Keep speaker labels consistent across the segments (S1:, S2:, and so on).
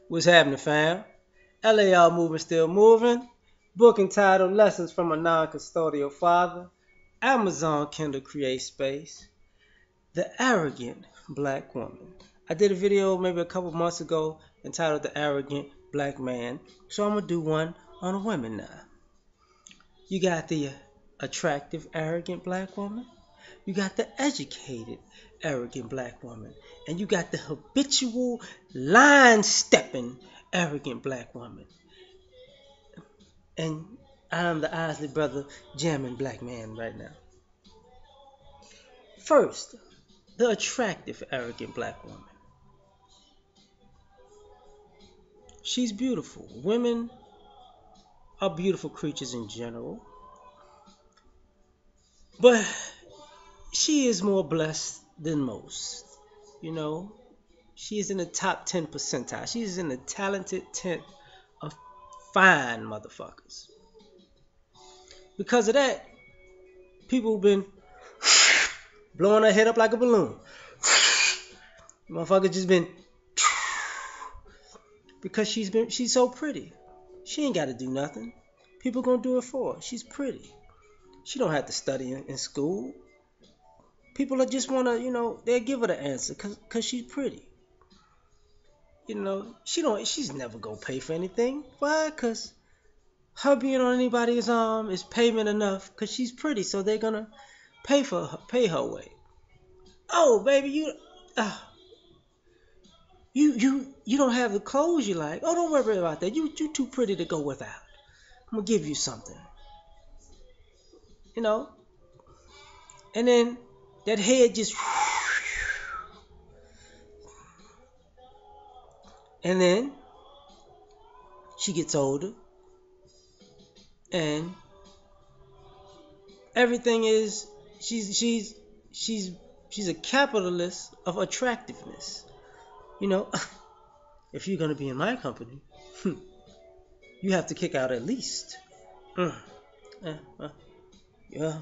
S1: What's happening, fam? L.A.R movement still moving. Book entitled Lessons from a Non-Custodial Father. Amazon Kindle Create Space. The Arrogant Black Woman. I did a video maybe a couple months ago entitled The Arrogant Black Man. So I'm going to do one on a women now. You got the attractive, arrogant black woman. You got the educated, arrogant black woman. And you got the habitual, line-stepping, arrogant black woman. And I'm the Isley brother jamming black man right now. First, the attractive, arrogant black woman. She's beautiful. Women are beautiful creatures in general. But she is more blessed than most. You know, she is in the top 10 percentile. She is in the talented 10th of fine motherfuckers. Because of that, people have been blowing her head up like a balloon. Motherfucker just been because she's so pretty. She ain't got to do nothing. People gonna do it for her. She's pretty. She don't have to study in school. People are just wanna, they'll give her the answer cause she's pretty. She's never gonna pay for anything. Why? Cause her being on anybody's arm is payment enough. Cause she's pretty, so they're gonna pay her way. Oh, baby, you don't have the clothes you like. Oh, don't worry about that. You too pretty to go without. I'm gonna give you something. And then that head just, and then she gets older, and everything is she's a capitalist of attractiveness. If you're gonna be in my company, you have to kick out at least. Yeah,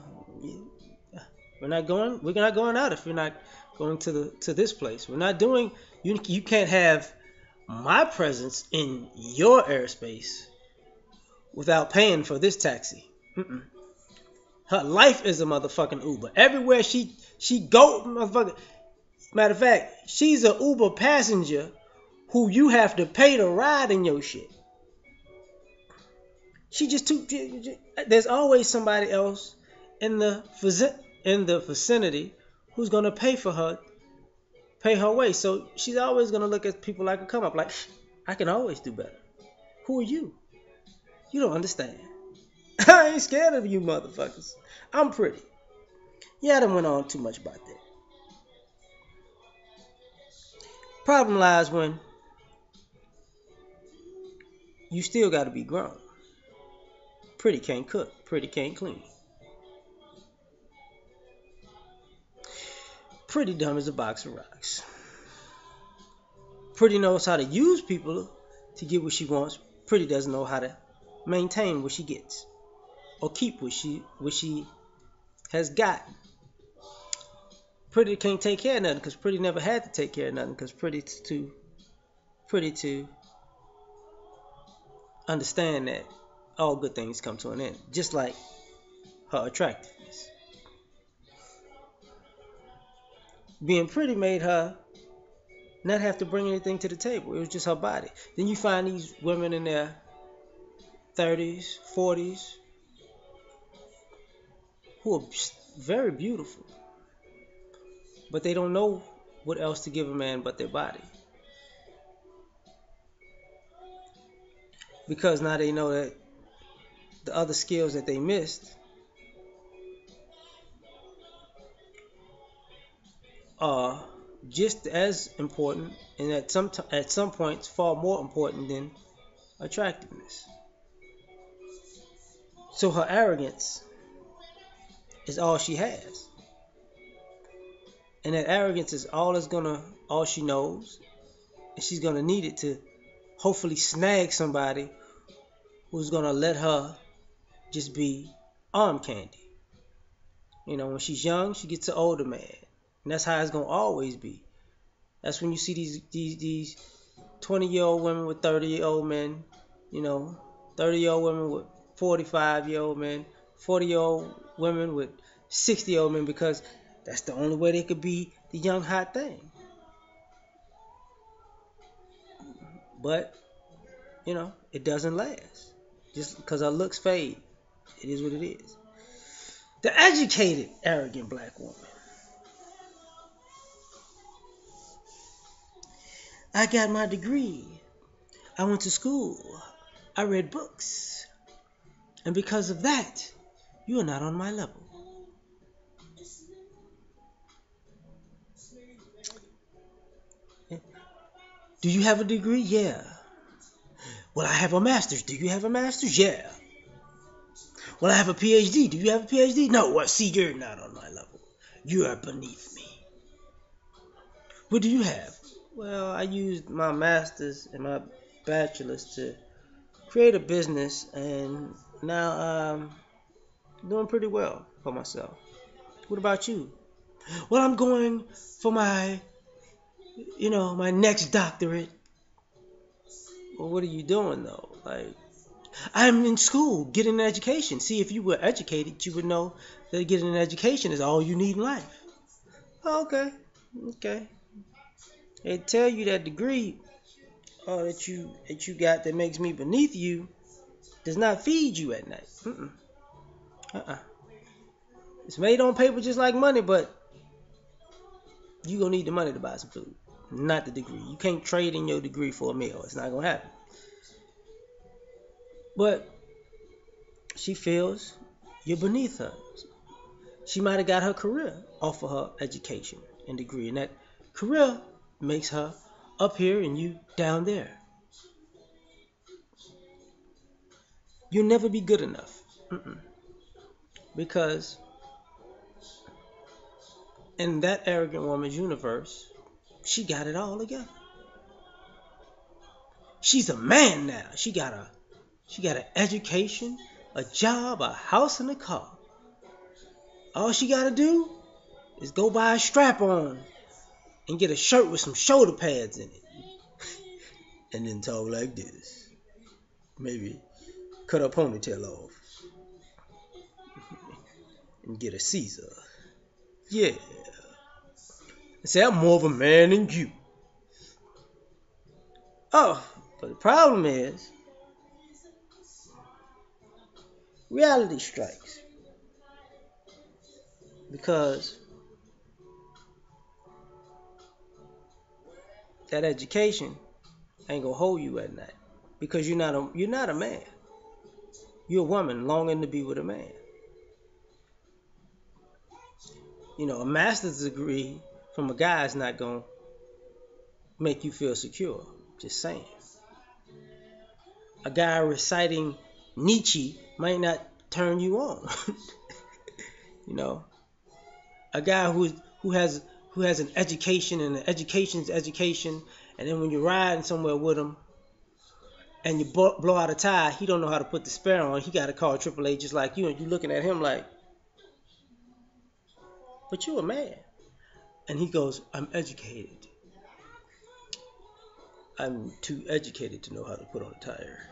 S1: we're not going out if you're not going to this place. We're not doing. You can't have my presence in your airspace without paying for this taxi. Her life is a motherfucking Uber. Everywhere she go, motherfucker. Matter of fact, she's an Uber passenger who you have to pay to ride in your shit. She just too. There's always somebody else in the vicinity who's gonna pay her way. So she's always gonna look at people like a come up, like I can always do better. Who are you? You don't understand. I ain't scared of you motherfuckers. I'm pretty. Yeah, I done went on too much about that. Problem lies when you still gotta be grown. Pretty can't cook. Pretty can't clean. Pretty dumb as a box of rocks. Pretty knows how to use people to get what she wants. Pretty doesn't know how to maintain what she gets or keep what she has gotten. Pretty can't take care of nothing because Pretty never had to take care of nothing because Pretty's too pretty to understand that all good things come to an end, just like her attractiveness. Being pretty made her not have to bring anything to the table. It was just her body. Then you find these women in their 30s, 40s, who are very beautiful, but they don't know what else to give a man but their body. Because now they know that the other skills that they missed are just as important, and at some points far more important than attractiveness. So her arrogance is all she has, and that arrogance is all she knows, and she's gonna need it to hopefully snag somebody who's gonna let her just be arm candy. When she's young, she gets an older man, and that's how it's gonna always be. That's when you see these 20-year-old women with 30-year-old men, you know, 30-year-old women with 45-year-old men, 40-year-old women with 60-year-old men, because that's the only way they could be the young hot thing. But, it doesn't last. Just because our looks fade. It is what it is. The educated, arrogant black woman. I got my degree. I went to school. I read books. And because of that, you are not on my level. Do you have a degree? Yeah. Well, I have a master's. Do you have a master's? Yeah. Well, I have a PhD. Do you have a PhD? No. Well, see, you're not on my level. You are beneath me. What do you have? Well, I used my master's and my bachelor's to create a business, and now I'm doing pretty well for myself. What about you? Well, I'm going for my next doctorate. Well, what are you doing though? Like, I'm in school, getting an education. See, if you were educated, you would know that getting an education is all you need in life. Oh, okay. They tell you that degree that you got that makes me beneath you does not feed you at night. Uh-uh. It's made on paper just like money, but you gonna need the money to buy some food, not the degree. You can't trade in your degree for a meal. It's not gonna happen. But she feels you're beneath her. She might have got her career off of her education and degree, and that career makes her up here and you down there. You'll never be good enough. Because in that arrogant woman's universe, she got it all together. She's a man now. She got an education, a job, a house, and a car. All she gotta do is go buy a strap-on and get a shirt with some shoulder pads in it. And then talk like this. Maybe cut her ponytail off. And get a Caesar. Yeah. And say, I'm more of a man than you. Oh, but the problem is, reality strikes. Because that education ain't gonna hold you at night. Because you're not a man. You're a woman longing to be with a man. A master's degree from a guy is not gonna make you feel secure. Just saying. A guy reciting Nietzsche might not turn you on. A guy who has an education, and an education's education, and then when you're riding somewhere with him and you blow out a tire, he don't know how to put the spare on. He got to call AAA just like you, and you looking at him like, but you're a man. And he goes, I'm educated. I'm too educated to know how to put on a tire.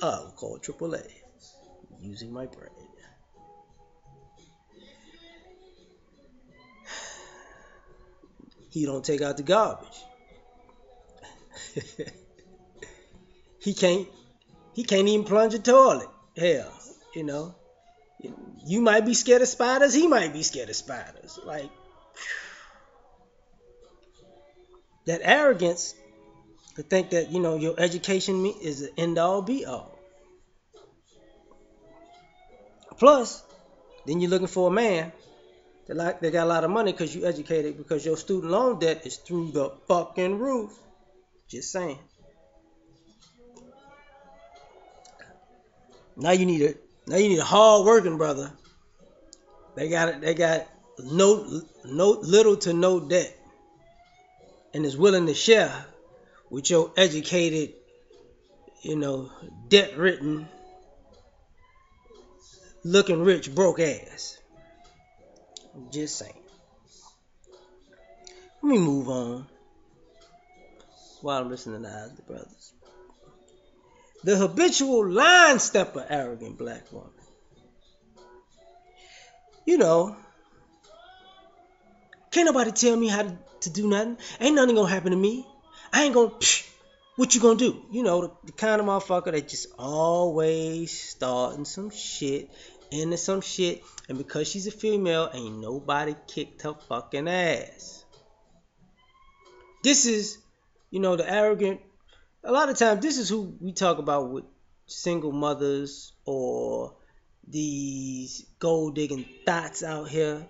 S1: I'll call AAA using my brain. He don't take out the garbage. He can't even plunge a toilet. Hell, you might be scared of spiders. He might be scared of spiders. Like, that arrogance to think that, your education is the end all be all. Plus, then you're looking for a man that got a lot of money because you educated, because your student loan debt is through the fucking roof. Just saying. Now you need a hard working brother. They got no little to no debt, and is willing to share with your educated, debt ridden, looking rich, broke ass. Just saying. Let me move on. while I'm listening to Isley Brothers. The habitual line stepper, arrogant black woman. You know, can't nobody tell me how to do nothing. Ain't nothing gonna happen to me. I ain't gonna. Psh, what you gonna do? You know, the kind of motherfucker that just always starting some shit into some shit, and because she's a female, ain't nobody kicked her fucking ass. This is, the arrogant. A lot of times, this is who we talk about with single mothers or these gold digging thoughts out here.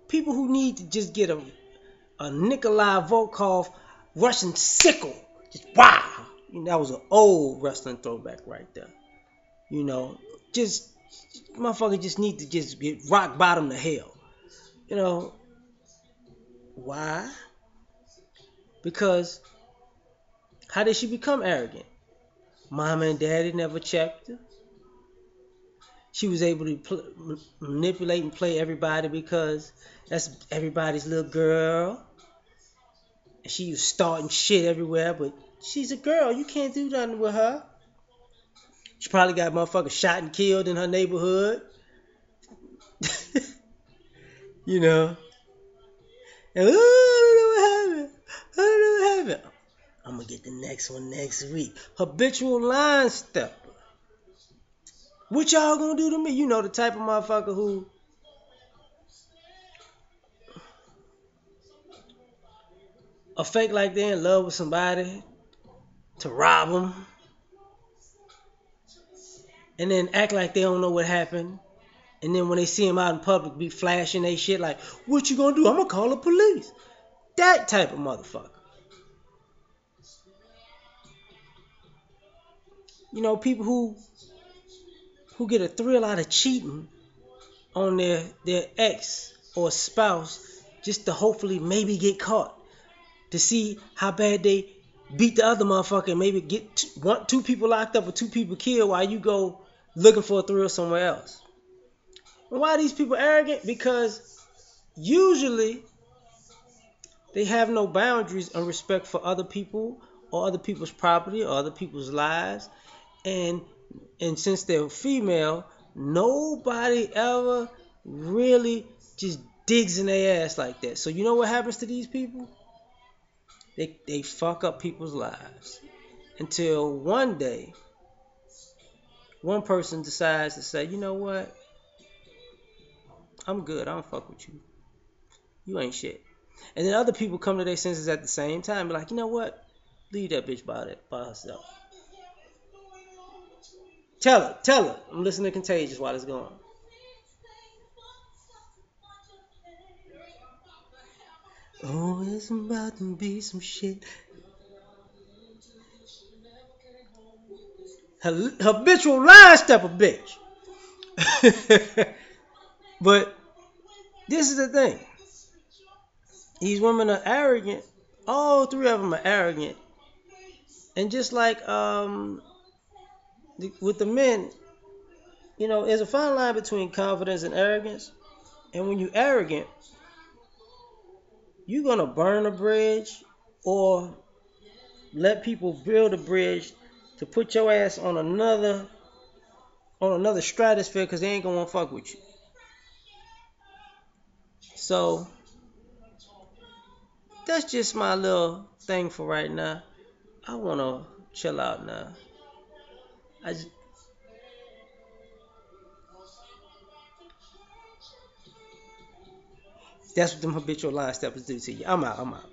S1: People who need to just get a Nikolai Volkov Russian sickle. Just wow. That was an old wrestling throwback right there. Just motherfucker just need to just get rock bottom to hell. Why? Because how did she become arrogant? Mama and daddy never checked her. She was able to manipulate and play everybody because that's everybody's little girl. And she was starting shit everywhere, but she's a girl. You can't do nothing with her. She probably got motherfuckers shot and killed in her neighborhood. you know. And, I don't know what happened. I don't know what happened. I'm going to get the next one next week. Habitual line stepper. What y'all going to do to me? The type of motherfucker who a fake like they're in love with somebody to rob them. And then act like they don't know what happened. And then when they see him out in public, be flashing they shit like, what you gonna do? I'm gonna call the police. That type of motherfucker. People who get a thrill out of cheating on their ex or spouse just to hopefully maybe get caught. To see how bad they beat the other motherfucker and maybe get two people locked up or two people killed while you go looking for a thrill somewhere else. And why are these people arrogant? Because usually they have no boundaries and respect for other people or other people's property or other people's lives. And since they're female, nobody ever really just digs in their ass like that. So you know what happens to these people? They fuck up people's lives. Until one day, one person decides to say, you know what? I'm good. I don't fuck with you. You ain't shit. And then other people come to their senses at the same time. Be like, you know what? Leave that bitch by herself. Tell her. I'm listening to Contagious while it's going. Oh, it's about to be some shit. Habitual line stepper bitch. But this is the thing. These women are arrogant. All three of them are arrogant. And just like with the men, there's a fine line between confidence and arrogance. And when you're arrogant, you're gonna burn a bridge or let people build a bridge to put your ass on another stratosphere because they ain't gonna fuck with you. So that's just my little thing for right now. I wanna chill out now. That's what them habitual line steppers do to you. I'm out.